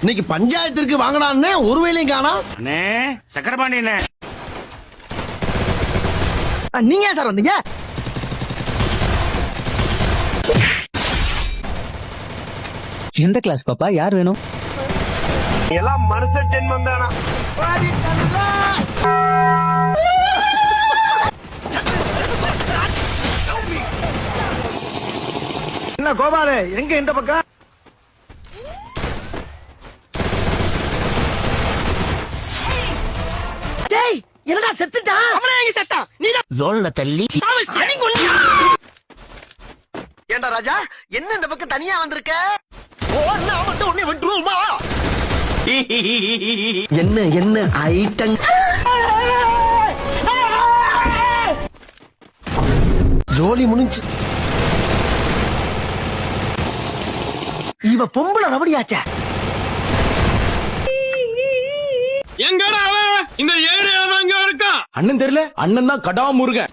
இன்னைக்கு பஞ்சாயத்திற்கு வாங்கினான்னு ஒரு வேலையும் காணோம். அண்ணே சக்கரபாணி அண்ணே, நீங்க ஏன் சார் வந்தீங்க? எந்த கிளாஸ் பாப்பா, யார் வேணும்? எல்லாம் மனுஷ ஜென்மம் தானா? என்ன கோபாலு, எங்க இந்த பக்கம்? டேய் என்னடா செத்துட்டான்? அவனே எங்க செத்தான்? நீதான் ஜோன்ல தள்ளி. அடி கொண்டு. ஏண்டா ராஜா, என்ன இந்த பக்கம் தனியா வந்திருக்க? ஓடுனா மட்டும் உன்னை விட்டுருவோமா? என்ன என்ன ஐட்டம்? ஜோலி முடிஞ்சு. இவ பொம்பளை ரபடியாச்சே. எங்கடா அவன்? இந்த ஏரியால எங்க இருக்கா? அண்ணன் தெரியல, அண்ணன் தான் கடா முருகன்.